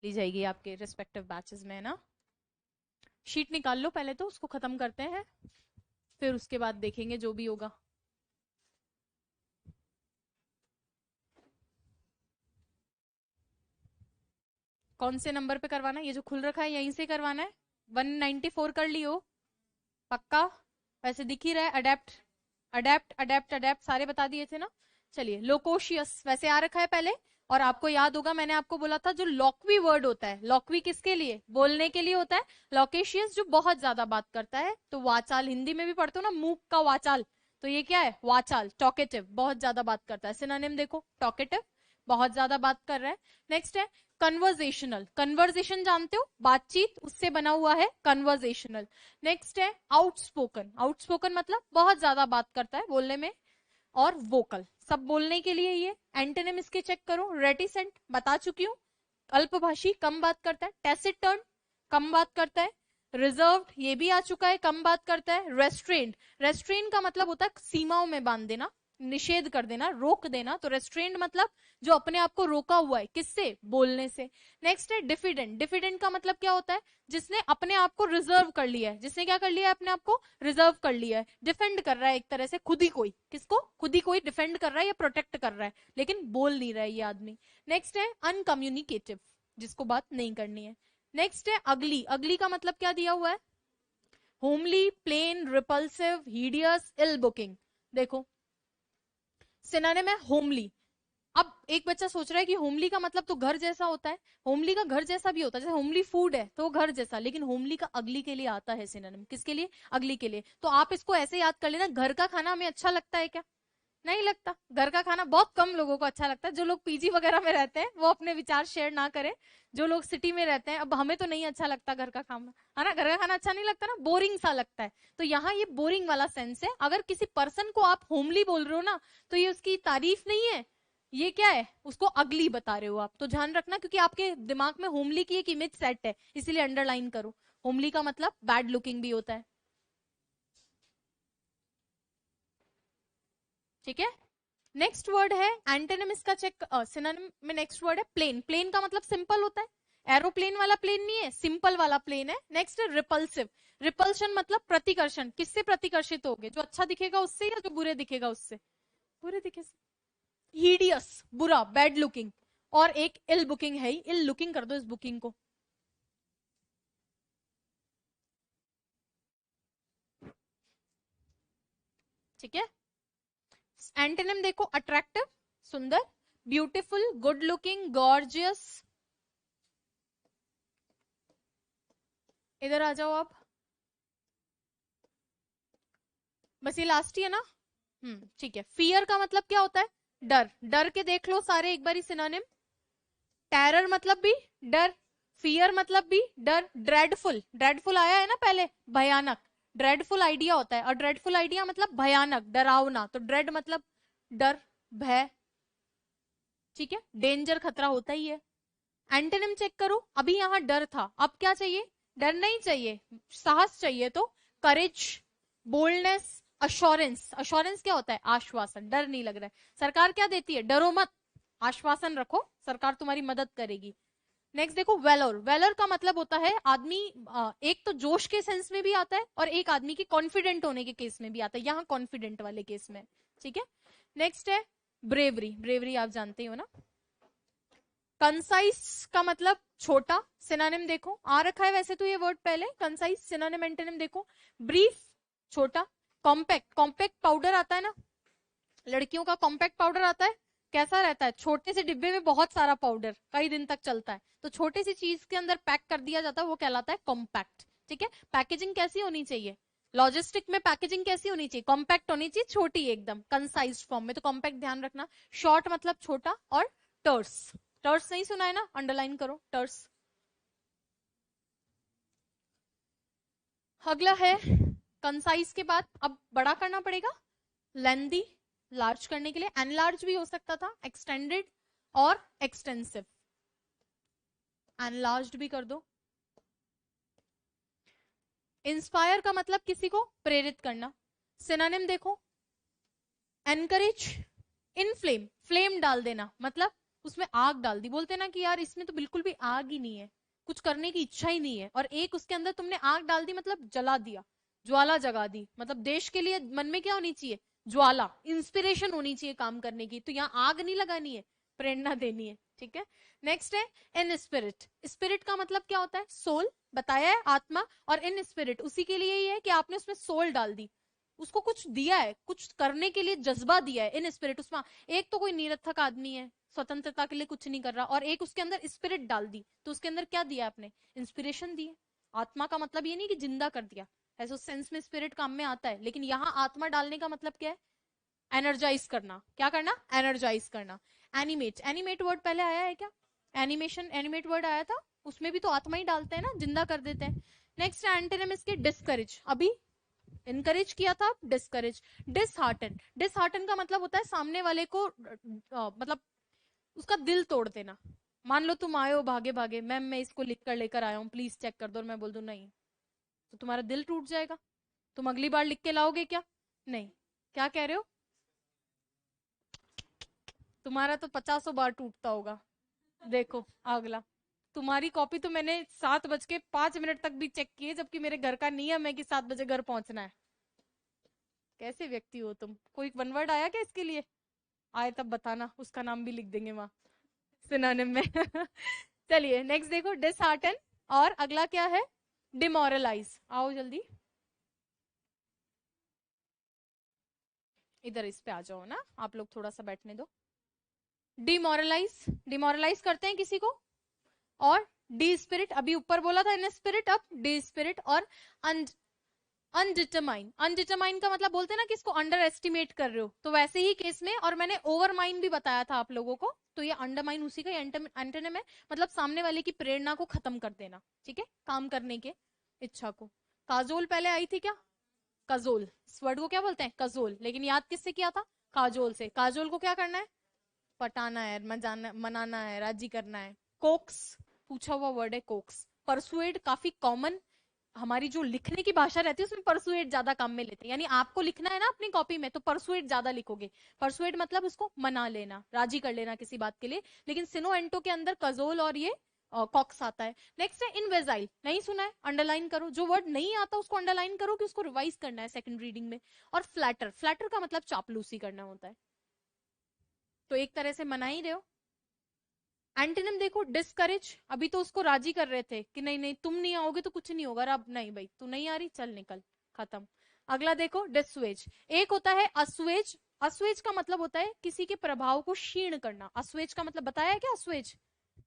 ली जाएगी आपके respective batches में, है ना। शीट निकाल लो पहले, तो उसको खत्म करते हैं, फिर उसके बाद देखेंगे जो भी होगा। कौन से नंबर पे करवाना है? ये जो खुल रखा है यहीं से करवाना है। 194 कर लियो पक्का? वैसे दिख ही रहा है। अडेप्ट अडेप्ट अडेप्ट अडेप्ट सारे बता दिए थे ना। चलिए, लोकोशियस वैसे आ रखा है पहले। और आपको याद होगा मैंने आपको बोला था जो लॉक्वी वर्ड होता है, लॉक्वी किसके लिए? बोलने के लिए होता है। लोकेशियस जो बहुत ज्यादा बात करता है, तो वाचाल हिंदी में भी पढ़ते हो ना, मूक का वाचाल, तो ये क्या है? वाचाल। टॉकेटिव, बहुत ज्यादा बात करता है। सिनोनिम देखो, टॉकेटिव, बहुत ज्यादा बात कर रहा है। नेक्स्ट है कन्वर्जेशनल। कन्वर्जेशन जानते हो, बातचीत, उससे बना हुआ है कन्वर्जेशनल। नेक्स्ट है आउटस्पोकन। आउटस्पोकन मतलब बहुत ज्यादा बात करता है बोलने में। और वोकल, सब बोलने के लिए ये। एंटोनिम इसके चेक करो। रेटिसेंट बता चुकी हूँ, अल्पभाषी, कम बात करता है। टैसिटर्न, कम बात करता है। रिजर्व्ड, ये भी आ चुका है, कम बात करता है। रेस्ट्रेंड, रेस्ट्रेन का मतलब होता है सीमाओं में बांध देना, निषेध कर देना, रोक देना। तो रेस्ट्रेंड मतलब जो अपने आप को रोका हुआ है, किससे? बोलने से। नेक्स्ट है डिफिडेंट। डिफिडेंट का मतलब क्या होता है? जिसने अपने आप को रिजर्व कर लिया है। जिसने क्या कर लिया है? अपने आप को रिजर्व कर लिया है। डिफेंड कर रहा है एक तरह से खुद ही कोई। किसको? खुद ही कोई डिफेंड कर रहा है या प्रोटेक्ट कर रहा है, लेकिन बोल नहीं रहा है ये आदमी। नेक्स्ट है अनकम्युनिकेटिव, जिसको बात नहीं करनी है। नेक्स्ट है अगली। अगली का मतलब क्या दिया हुआ है? होमली, प्लेन, रिपल्सिव, हिडियस, इल बुकिंग। देखो, सिनोनिम है होमली। अब एक बच्चा सोच रहा है कि होमली का मतलब तो घर जैसा होता है। होमली का घर जैसा भी होता है, जैसे होमली फूड है तो वो घर जैसा, लेकिन होमली का अगली के लिए आता है सिनोनिम। किसके लिए? अगली के लिए। तो आप इसको ऐसे याद कर लेना, घर का खाना हमें अच्छा लगता है क्या? नहीं लगता। घर का खाना बहुत कम लोगों को अच्छा लगता है। जो लोग पीजी वगैरह में रहते हैं वो अपने विचार शेयर ना करें। जो लोग सिटी में रहते हैं, अब हमें तो नहीं अच्छा लगता घर का खाना, है ना। घर का खाना अच्छा नहीं लगता ना, बोरिंग सा लगता है। तो यहाँ ये बोरिंग वाला सेंस है। अगर किसी पर्सन को आप होमली बोल रहे हो ना, तो ये उसकी तारीफ नहीं है, ये क्या है? उसको अगली बता रहे हो आप। तो ध्यान रखना, क्योंकि आपके दिमाग में होमली की एक इमेज सेट है, इसीलिए अंडरलाइन करो। होमली का मतलब बैड लुकिंग भी होता है, ठीक है। नेक्स्ट वर्ड है एंटोनिम, इसका चेक। सिनोनिम में नेक्स्ट वर्ड है प्लेन। प्लेन का मतलब सिंपल होता है। एरोप्लेन वाला प्लेन नहीं है, सिंपल वाला प्लेन है। नेक्स्ट है रिपल्सिव। रिपल्शन मतलब प्रतिकर्षण। किससे प्रतिकर्षित होगे? जो अच्छा दिखेगा उससे या जो बुरे दिखेगा उससे? बुरे दिखे से। हिडियस, बुरा, बैड लुकिंग। और एक इल बुकिंग है ही, इल लुकिंग कर दो इस बुकिंग को, ठीक है। एंटोनिम देखो, अट्रैक्टिव, सुंदर, ब्यूटीफुल, गुड लुकिंग, गॉर्जियस। इधर आ जाओ आप, बस ये लास्ट ही है ना। ठीक है। फियर का मतलब क्या होता है? डर। डर के देख लो सारे एक बारी सिनोनिम। टेरर मतलब भी डर, फियर मतलब भी डर। ड्रेडफुल, ड्रेडफुल आया है ना पहले, भयानक। ड्रेडफुल आइडिया होता है, और ड्रेडफुल आइडिया मतलब भयानक, डरावना। तो ड्रेड मतलब डर, भय, ठीक है। डेंजर, खतरा होता ही है। एंटोनिम चेक करो, अभी यहाँ डर था, अब क्या चाहिए? डर नहीं चाहिए, साहस चाहिए। तो करेज, बोल्डनेस, अश्योरेंस। अश्योरेंस क्या होता है? आश्वासन। डर नहीं लग रहा है, सरकार क्या देती है? डरो मत, आश्वासन रखो, सरकार तुम्हारी मदद करेगी। नेक्स्ट देखो, वेलोर। वेलोर का मतलब होता है आदमी, एक तो जोश के सेंस में भी आता है, और एक आदमी के कॉन्फिडेंट होने के केस में भी आता है। यहाँ कॉन्फिडेंट वाले केस में, ठीक है। नेक्स्ट है ब्रेवरी। ब्रेवरी आप जानते हो ना। कंसाइज का मतलब छोटा। सिनोनिम देखो, आ रखा है वैसे तो ये वर्ड पहले। कंसाइज सिनोनिम एंटोनिम देखो, ब्रीफ, छोटा। कॉम्पैक्ट, कॉम्पैक्ट पाउडर आता है ना, लड़कियों का कॉम्पैक्ट पाउडर आता है। कैसा रहता है? छोटे से डिब्बे में बहुत सारा पाउडर, कई दिन तक चलता है। तो छोटे सी चीज के अंदर पैक कर दिया जाता है, वो कहलाता है कॉम्पैक्ट, ठीक है। पैकेजिंग कैसी होनी चाहिए? लॉजिस्टिक में पैकेजिंग कैसी होनी चाहिए? कॉम्पैक्ट होनी चाहिए, छोटी एकदम, कंसाइज फॉर्म में। तो कॉम्पैक्ट ध्यान रखना। शॉर्ट मतलब छोटा, और टर्स। टर्स नहीं सुना है ना, अंडरलाइन करो, टर्स। अगला है कंसाइज के बाद अब बड़ा करना पड़ेगा, लेंदी। लार्ज करने के लिए एनलार्ज भी हो सकता था, एक्सटेंडेड और एक्सटेंसिव। एनलार्ज भी कर दो। इंस्पायर का मतलब किसी को प्रेरित करना। सिनोनिम देखो, एनकरेज, इनफ्लेम, फ्लेम डाल देना, मतलब उसमें आग डाल दी, बोलते ना कि यार इसमें तो बिल्कुल भी आग ही नहीं है, कुछ करने की इच्छा ही नहीं है, और एक उसके अंदर तुमने आग डाल दी, मतलब जला दिया, ज्वाला जगा दी। मतलब देश के लिए मन में क्या होनी चाहिए, ज्वाला, इंस्पिरेशन होनी चाहिए काम करने की। तो यहाँ आग नहीं लगानी है, प्रेरणा देनी है, ठीक है। नेक्स्ट है इन स्पिरिट। स्पिरिट का मतलब क्या होता है, सोल, बताया है, आत्मा। और इन स्पिरिट उसी के लिए ही है कि आपने उसमें सोल डाल दी, उसको कुछ दिया है, कुछ करने के लिए जज्बा दिया है, इन स्पिरिट। उसमें एक तो कोई निरर्थक आदमी है, स्वतंत्रता के लिए कुछ नहीं कर रहा, और एक उसके अंदर स्पिरिट डाल दी, तो उसके अंदर क्या दिया आपने, इंस्पिरेशन दी है। आत्मा का मतलब ये नहीं कि जिंदा कर दिया, ऐसे उस सेंस में स्पिरिट काम में आता है, लेकिन यहाँ आत्मा डालने का मतलब क्या है, एनर्जाइज करना। क्या करना, एनर्जाइज करना। एनिमेट, एनिमेट वर्ड पहले आया है क्या, एनिमेशन, एनिमेट वर्ड आया था, उसमें भी तो आत्मा ही डालते हैं ना, जिंदा कर देते हैं। नेक्स्ट एंटोनिम इसके डिस्करेज, अभी इनकरेज किया था, डिस्करेज। डिसहार्टन, डिसहार्टन का मतलब होता है सामने वाले को मतलब उसका दिल तोड़ देना। मान लो तुम आए हो भागे भागे, मैम मैं इसको लिख कर लेकर आया हूँ, प्लीज चेक कर दो, और मैं बोल दूं नहीं, तो तुम्हारा दिल टूट जाएगा, तुम अगली बार लिख के लाओगे क्या, नहीं। क्या कह रहे हो, तुम्हारा तो 50 बार टूटता होगा। देखो अगला, तुम्हारी कॉपी तो मैंने 7:05 तक भी चेक की है, जबकि मेरे घर का नियम है कि 7 बजे घर पहुंचना है। कैसे व्यक्ति हो तुम, कोई वन वर्ड आया क्या इसके लिए, आए तब बताना, उसका नाम भी लिख देंगे वहां सिनोनिम में। चलिए नेक्स्ट देखो, डिसहार्टन। और अगला क्या है, डिमोरलाइज। आओ जल्दी, इधर इस पे आ जाओ ना, आप लोग थोड़ा सा बैठने दो। डिमोरलाइज, डिमोरलाइज करते हैं किसी को। और डी स्पिरिट, अभी ऊपर बोला था इन स्पिरिट, अब डी स्पिरिट। और अनडिटरमाइन, अनडिटरमाइन का मतलब बोलते हैं ना कि इसको अंडर एस्टिमेट कर रहे हो, तो वैसे ही केस में। और मैंने ओवरमाइन भी बताया था आप लोगों को, तो ये अंडरमाइन उसी का एंटोनिम है, मतलब सामने वाले की प्रेरणा को खत्म कर देना, ठीक है, काम करने के इच्छा को। काजोल पहले आई थी क्या, कजोल, इस वर्ड को क्या बोलते हैं, कजोल, लेकिन याद किससे किया था, काजोल से। काजोल को क्या करना है, पटाना है, मजाना, मनाना है, राजी करना है। कोक्स, पूछा हुआ वर्ड है कोक्स। परसुएड काफी कॉमन, हमारी जो लिखने की भाषा रहती है उसमें परसुएट ज्यादा काम में लेते हैं, यानी आपको लिखना है ना अपनी कॉपी में, तो परसुएट ज्यादा लिखोगे। परसुएट मतलब उसको मना लेना, राजी कर लेना किसी बात के लिए। लेकिन सिनो एंटो के अंदर कजोल और ये कॉक्स आता है। नेक्स्ट है इनवेजाइल, नहीं सुना है, अंडरलाइन करो, जो वर्ड नहीं आता उसको अंडरलाइन करो कि उसको रिवाइज करना है सेकंड रीडिंग में। और फ्लैटर, फ्लैटर का मतलब चापलूसी करना होता है, तो एक तरह से मना ही रहे हो। एंटोनिम देखो, डिस्करेज, अभी तो उसको राजी कर रहे थे कि नहीं नहीं तुम नहीं आओगे तो कुछ नहीं होगा, अब नहीं भाई तू नहीं आ रही, चल निकल, खत्म। अगला देखो डिसवेज, एक होता है असवेज। असवेज का मतलब होता है किसी के प्रभाव को क्षीण करना। असवेज का मतलब बताया है क्या, असवेज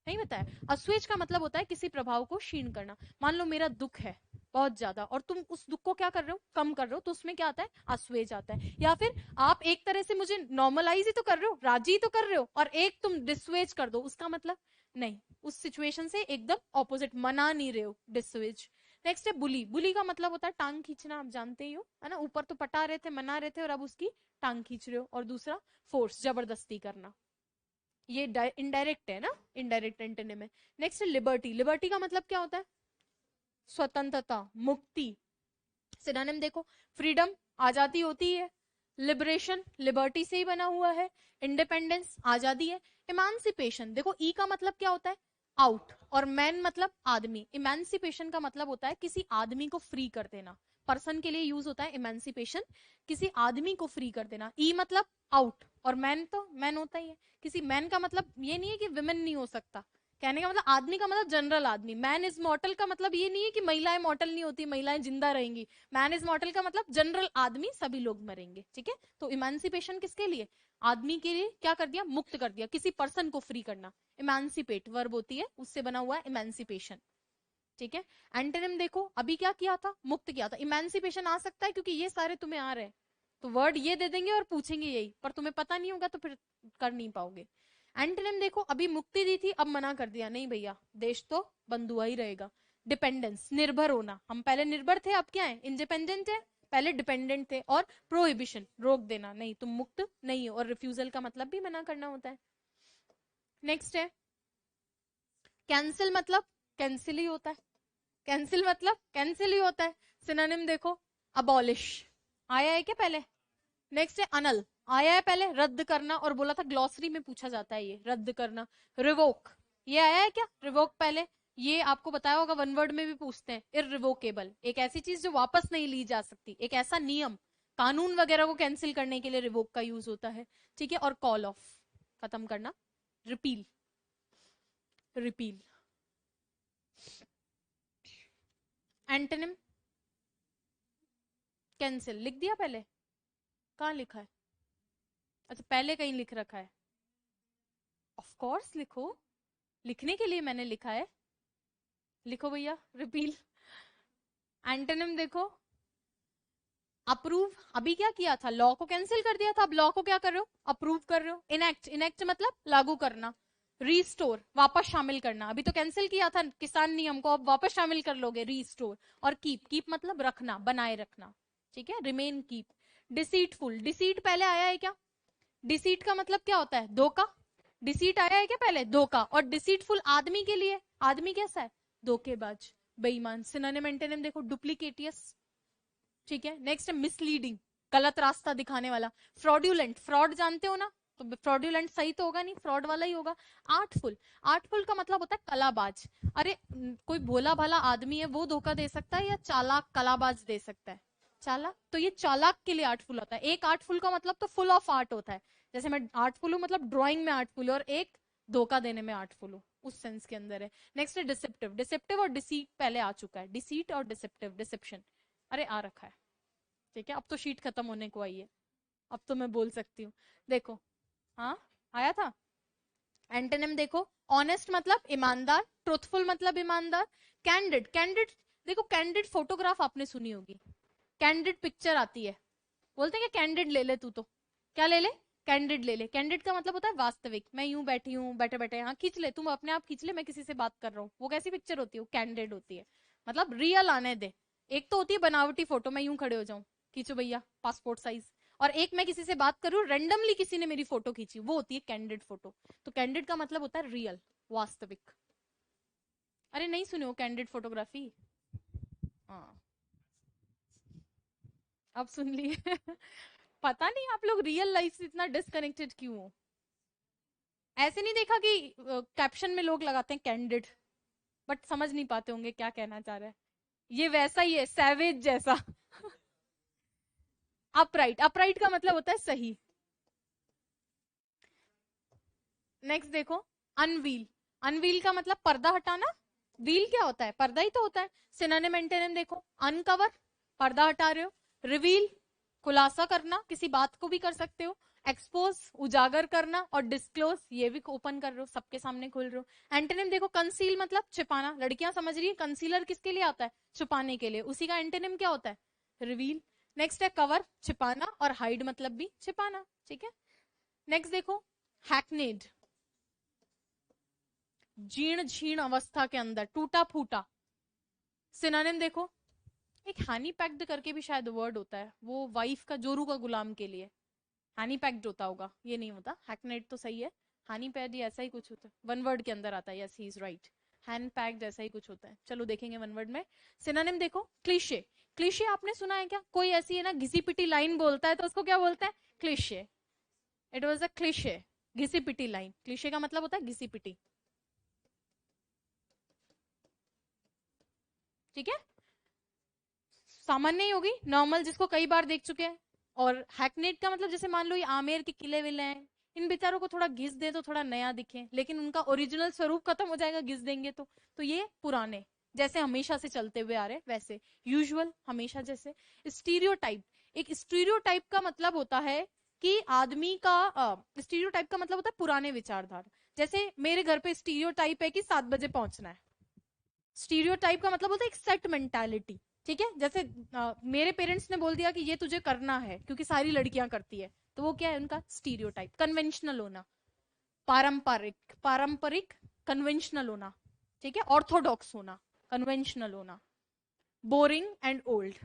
नहीं बताया। असवेज का मतलब होता है किसी प्रभाव को क्षीण करना। मान लो मेरा दुख है बहुत ज्यादा, और तुम उस दुख को क्या कर रहे हो, कम कर रहे हो, तो उसमें क्या आता है, असवेज आता है। या फिर आप एक तरह से मुझे नॉर्मलाइज ही तो कर रहे हो, राजी ही तो कर रहे हो, और एक तुम डिसवेज कर दो, उसका मतलब नहीं, उस सिचुएशन से एकदम ऑपोजिट, मना नहीं रहे हो, डिसवेज। नेक्स्ट है बुली, बुली का मतलब होता है टांग खींचना, आप जानते ही हो, है ना, ऊपर तो पटा रहे थे, मना रहे थे, और अब उसकी टांग खींच रहे हो। और दूसरा फोर्स, जबरदस्ती करना, ये इनडायरेक्ट है ना, इनडायरेक्ट एंटोनिम है। नेक्स्ट है लिबर्टी, लिबर्टी का मतलब क्या होता है, स्वतंत्रता, मुक्ति। सिनोनिम देखो, फ्रीडम, आजादी होती है। लिबरेशन, लिबर्टी से ही बना हुआ है। इंडिपेंडेंस, आजादी है। इमांसिपेशन, देखो ई का मतलब क्या होता है, आउट, और मैन मतलब आदमी। इमांसिपेशन का मतलब होता है किसी आदमी को फ्री कर देना, पर्सन के लिए यूज होता है इमांसिपेशन, किसी आदमी को फ्री कर देना। ई मतलब आउट, और मैन तो मैन होता ही है। किसी मैन का मतलब ये नहीं है कि विमेन नहीं हो सकता, कहने का मतलब आदमी का मतलब जनरल आदमी। मैन इज मॉर्टल का मतलब ये नहीं है कि महिलाएं मॉर्टल नहीं होती, महिलाएं जिंदा रहेंगी। मैन इज मॉर्टल का मतलब जनरल आदमी, सभी लोग मरेंगे, ठीक है। तो इमांसिपेशन किसके लिए, आदमी के लिए क्या कर दिया, मुक्त कर दिया, किसी पर्सन को फ्री करना। इमांसिपेट वर्ब होती है, उससे बना हुआ है इमांसिपेशन, ठीक है। एंटोनिम देखो, अभी क्या किया था, मुक्त किया था। इमांसिपेशन आ सकता है क्योंकि ये सारे तुम्हें आ रहे हैं, तो वर्ड ये दे देंगे और पूछेंगे यही, पर तुम्हें पता नहीं होगा तो फिर कर नहीं पाओगे। एंटोनिम देखो, अभी मुक्ति दी थी, अब मना कर दिया, नहीं भैया देश तो बंधुआ ही रहेगा। डिपेंडेंस, निर्भर होना, हम पहले निर्भर थे, अब क्या है, इंडिपेंडेंट है, पहले डिपेंडेंट थे। और प्रोहिबिशन, रोक देना, नहीं तुम मुक्त नहीं हो। और रिफ्यूजल का मतलब भी मना करना होता है। नेक्स्ट है कैंसिल, मतलब कैंसिल ही होता है, कैंसिल मतलब कैंसिल ही होता है। सिनोनिम देखो, अबॉलिश, आया है क्या पहले, नेक्स्ट है अनल, आया है पहले, रद्द करना, और बोला था ग्लॉसरी में पूछा जाता है ये रद्द करना। रिवोक, ये आया है क्या, रिवोक पहले, ये आपको बताया होगा, वन वर्ड में भी पूछते हैं। इररिवोकेबल, एक ऐसी चीज जो वापस नहीं ली जा सकती, एक ऐसा नियम, कानून वगैरह को कैंसिल करने के लिए रिवोक का यूज होता है, ठीक है। और कॉल ऑफ, खत्म करना। Repeal, repeal. एंटोनिम, कैंसिल, लिख दिया पहले, कहाँ लिखा है, अच्छा पहले कहीं लिख रखा है, ऑफ कोर्स लिखो, लिखने के लिए मैंने लिखा है, लिखो भैया, रिपील। एंटोनिम देखो, अप्रूव, अभी क्या किया था, लॉ को कैंसिल कर दिया था, अब लॉ को क्या कर रहे हो, अप्रूव कर रहे हो। इनेक्ट, इनेक्ट मतलब लागू करना। रीस्टोर, वापस शामिल करना, अभी तो कैंसिल किया था किसान नियम को, अब वापस शामिल कर लोगे, रीस्टोर। और कीप, कीप मतलब रखना, बनाए रखना, ठीक है, रिमेन, कीप। डिसीटफुल, डिसीट पहले आया है क्या, डिसीट का मतलब क्या होता है, धोखा, डिसीट आया है क्या पहले, धोखा। और डिसीटफुल आदमी के लिए, आदमी कैसा है, धोखेबाज, बेईमान। सिनोनिम एंटोनिम देखो, डुप्लीकेटियस, ठीक है। नेक्स्ट है मिसलीडिंग, गलत रास्ता दिखाने वाला। फ्रॉड्यूलेंट, फ्रॉड जानते हो ना, तो फ्रॉड्यूलेंट सही तो होगा नहीं, फ्रॉड वाला ही होगा। आर्टफुल, आर्टफुल का मतलब होता है कलाबाज। अरे कोई भोला भाला आदमी है वो धोखा दे सकता है, या चालाक कलाबाज दे सकता है, चालाक, तो ये चालाक के लिए आर्टफुल होता है। एक आर्टफुल का मतलब तो फुल ऑफ आर्ट होता है, जैसे मैं आर्टफुल हूँ मतलब ड्राइंग में आर्टफुल, और एक धोखा देने में आर्टफुल हूँ, उस सेंस के अंदर है। नेक्स्ट है डिसेप्टिव, डिसेप्टिव और डिसीट पहले आ चुका है, डिसीट और डिसेप्टिव, डिसेप्शन, अरे आ रखा है, ठीक है। अब तो शीट खत्म होने को आई है, अब तो मैं बोल सकती हूँ, देखो, हाँ आया था। एंटोनिम देखो, ऑनेस्ट मतलब ईमानदार, ट्रूथफुल मतलब ईमानदार। कैंडिड, कैंडिड देखो, कैंडिड फोटोग्राफ आपने सुनी होगी, कैंडिड पिक्चर आती है, बोलते हैं कि कैंडिड ले ले तू, तो क्या ले ले, कैंडिड ले ले। कैंडिड का मतलब होता है वास्तविक, मैं यूं बैठी हूँ, बैठे बैठे यहाँ खींच ले, तुम अपने आप खींच ले, मैं किसी से बात कर रहा हूँ, वो कैसी पिक्चर होती है, वो कैंडिड होती है, मतलब रियल आने दे। एक तो होती है बनावटी फोटो, मैं यूं खड़े हो जाऊं, खींचो भैया पासपोर्ट साइज, और एक मैं किसी से बात करूं, रेंडमली किसी ने मेरी फोटो खींची, वो होती है कैंडिड फोटो। तो कैंडिड का मतलब होता है रियल, वास्तविक। अरे नहीं सुने हो कैंडिड फोटोग्राफी, हाँ अब सुन लिए। पता नहीं आप लोग रियल लाइफ से इतना डिस्कनेक्टेड क्यों हो। ऐसे नहीं देखा कि कैप्शन में लोग लगाते हैं कैंडिड, बट समझ नहीं पाते होंगे क्या कहना चाह रहा है, ये वैसा ही है, सैवेज जैसा। अपराइट, अपराइट का मतलब होता है सही। नेक्स्ट देखो, अनवील, अनवील का मतलब पर्दा हटाना, व्हील क्या होता है, पर्दा ही तो होता है। सिनोनिम एंटोनिम देखो, अनकवर, पर्दा हटा रहे हो, रिवील, खुलासा करना, किसी बात को भी कर सकते हो। एक्सपोज, उजागर करना, और डिस्क्लोज, ये भी ओपन कर रहे हो, सबके सामने खोल रहे हो। एंटोनिम देखो, कंसील मतलब छिपाना, लड़कियां समझ रही है, कंसीलर किसके लिए आता है, छुपाने के लिए, उसी का एंटोनिम क्या होता है, रिवील। नेक्स्ट है कवर, छिपाना, और हाइड मतलब भी छिपाना, ठीक है। नेक्स्ट देखो, हैकनेड, जीर्ण जीर्ण अवस्था के अंदर, टूटा फूटा। सिनोनिम देखो, एक हैनी पैक्ड करके भी शायद वर्ड होता है, वो वाइफ का, जोरू का गुलाम के लिए हैनी पैक्ड होता होगा, ये नहीं होता, हैकनेड तो सही है, हैनी पैड या ऐसा ही कुछ होता है, वन वर्ड के अंदर आता है, yes he is right, hand packed ऐसा ही कुछ होता है, चलो देखेंगे वन वर्ड में। सिनोनिम देखो, क्लीशे, क्लीशे आपने सुना है क्या, कोई ऐसी है ना घिसी पिटी लाइन बोलता है तो उसको क्या बोलते हैं, cliché, it was a cliché, घिसी पिटी लाइन, क्लीशे का मतलब होता है घिसी पिटी, ठीक है। सामान्य ही होगी, नॉर्मल जिसको कई बार देख चुके हैं। और हैकनेट का मतलब जैसे मान लो ये आमेर के किले विले हैं, इन बेचारों को थोड़ा घिस दे तो थोड़ा नया दिखे, लेकिन उनका ओरिजिनल स्वरूप खत्म हो जाएगा घिस देंगे तो ये पुराने, जैसे हमेशा से चलते हुए आ रहे वैसे। यूजुअल, हमेशा जैसे। स्टीरियोटाइप, एक स्टीरियोटाइप का मतलब होता है कि आदमी का, स्टीरियोटाइप का मतलब होता है पुराने विचारधारा, जैसे मेरे घर पे स्टीरियोटाइप है कि 7 बजे पहुंचना है, स्टीरियोटाइप का मतलब होता है एक सेट मेंटालिटी, ठीक है। जैसे मेरे पेरेंट्स ने बोल दिया कि ये तुझे करना है क्योंकि सारी लड़कियां करती है, तो वो क्या है उनका स्टीरियोटाइप, कन्वेंशनल होना, पारंपरिक, पारंपरिक, कन्वेंशनल होना, ठीक है, ऑर्थोडॉक्स होना, कन्वेंशनल होना। बोरिंग एंड ओल्ड,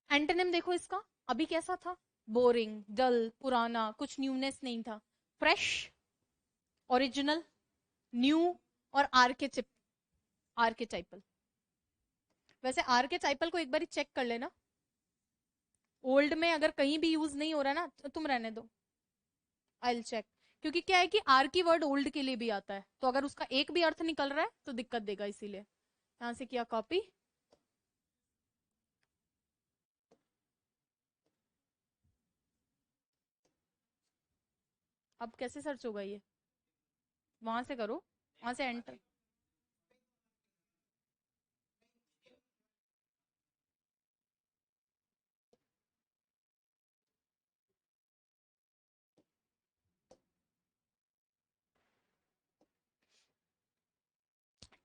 एंटोनिम देखो इसका, अभी कैसा था, बोरिंग, डल, पुराना, कुछ न्यूनेस नहीं था। फ्रेश, ओरिजिनल, न्यू, और आर्केचिप, आर्केटाइपल। वैसे आर्केटाइपल को एक बार चेक कर लेना, ओल्ड में अगर कहीं भी यूज नहीं हो रहा है ना तो तुम रहने दो, आई विल चेक। क्योंकि क्या है कि आर की वर्ड ओल्ड के लिए भी आता है, तो अगर उसका एक भी अर्थ निकल रहा है तो दिक्कत देगा, इसीलिए यहां से किया कॉपी। अब कैसे सर्च होगा ये, वहां से करो, वहां से enter.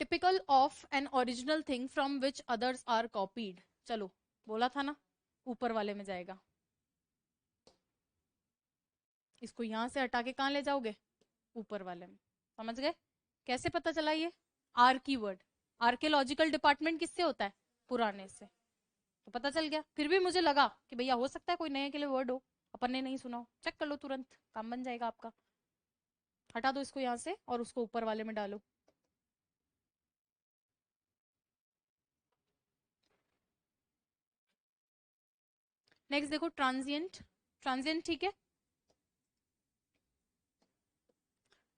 Typical of an original thing from which others are copied. चलो, बोला था ना ऊपर वाले में जाएगा। इसको यहां से हटा के कहाँ ले जाओगे, ऊपर वाले में। समझ गए कैसे पता चला ये, आर की वर्ड। आर्कियोलॉजिकल डिपार्टमेंट किससे होता है, पुराने से, तो पता चल गया। फिर भी मुझे लगा कि भैया हो सकता है कोई नए के लिए वर्ड हो, अपन ने नहीं सुना हो, चेक कर लो, तुरंत काम बन जाएगा आपका। हटा दो इसको यहाँ से और उसको ऊपर वाले में डालो। नेक्स्ट देखो, ट्रांजिएंट। ट्रांजिएंट ठीक है,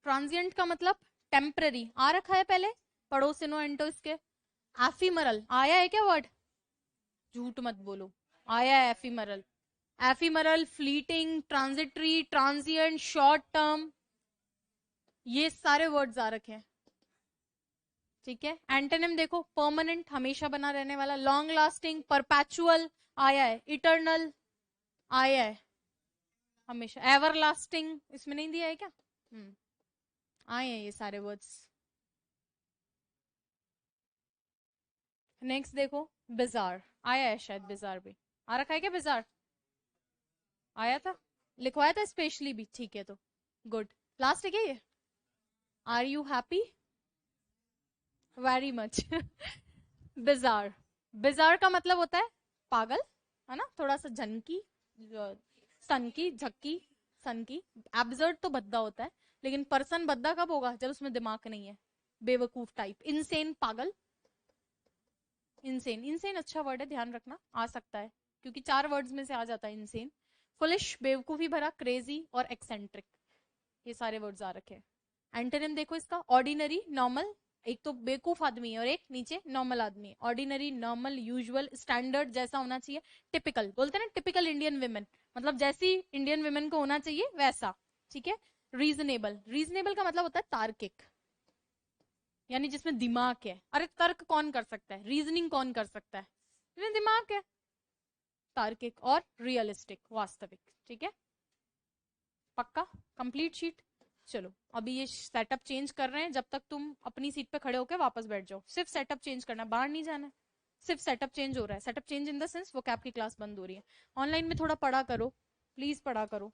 ट्रांजिएंट का मतलब टेम्पररी, आ रखा है पहले, पढ़ो सिनो एंटो इसके। एफिमरल आया है क्या वर्ड, झूठ मत बोलो, आया है ephemeral. Ephemeral, fleeting, transitory, transient, short term, ये सारे वर्ड्स आ रखे हैं। ठीक है, एंटोनिम देखो, परमानेंट हमेशा बना रहने वाला, लॉन्ग लास्टिंग, परपैचुअल आया है, इटर्नल आया है, हमेशा, एवर लास्टिंग इसमें नहीं दिया है क्या, आए हैं ये सारे वर्ड्स। नेक्स्ट देखो, बिजार आया है, शायद बिजार भी आ रखा है क्या, बिजार आया था, लिखवाया था स्पेशली भी, ठीक है तो गुड। लास्ट है क्या ये, are you happy, very much. Bizarre, bizarre का मतलब होता है पागल, है ना, थोड़ा सा झनकी, सन की, झक्की, सन की। एब्सर्ड तो भद्दा होता है, लेकिन पर्सन भद्दा कब होगा, जब उसमें दिमाग नहीं है, बेवकूफ टाइप, इनसेन, पागल। इनसेन, इनसेन अच्छा वर्ड है, ध्यान रखना, आ सकता है, क्योंकि 4 वर्ड्स में से आ जाता है इनसेन। फुलिश, बेवकूफी भरा, क्रेजी और एक्सेंट्रिक, ये सारे वर्ड्स आ रखे हैं। एंटोनिम देखो इसका, ऑर्डिनरी, नॉर्मल, एक तो बेवकूफ आदमी है और एक नीचे नॉर्मल आदमी है। ऑर्डिनरी, नॉर्मल, यूजुअल, स्टैंडर्ड जैसा होना चाहिए, टिपिकल, बोलते हैं ना टिपिकल इंडियन विमेन, मतलब जैसी इंडियन विमेन को होना चाहिए वैसा। ठीक है, रीजनेबल, रीजनेबल का मतलब होता है तार्किक, यानी जिसमें दिमाग है। अरे तर्क कौन कर सकता है, रीजनिंग कौन कर सकता है, जिसमें दिमाग है। तार्किक और रियलिस्टिक, वास्तविक। ठीक है, पक्का, कंप्लीट शीट। चलो अभी ये सेटअप चेंज कर रहे हैं, जब तक तुम अपनी सीट पे खड़े होकर वापस बैठ जाओ, सिर्फ सेटअप चेंज करना, बाहर नहीं जाना है, सिर्फ सेटअप चेंज हो रहा है। Setup change in the sense वो कैप की क्लास बंद हो रही है। ऑनलाइन में थोड़ा पढ़ा करो, प्लीज पढ़ा करो।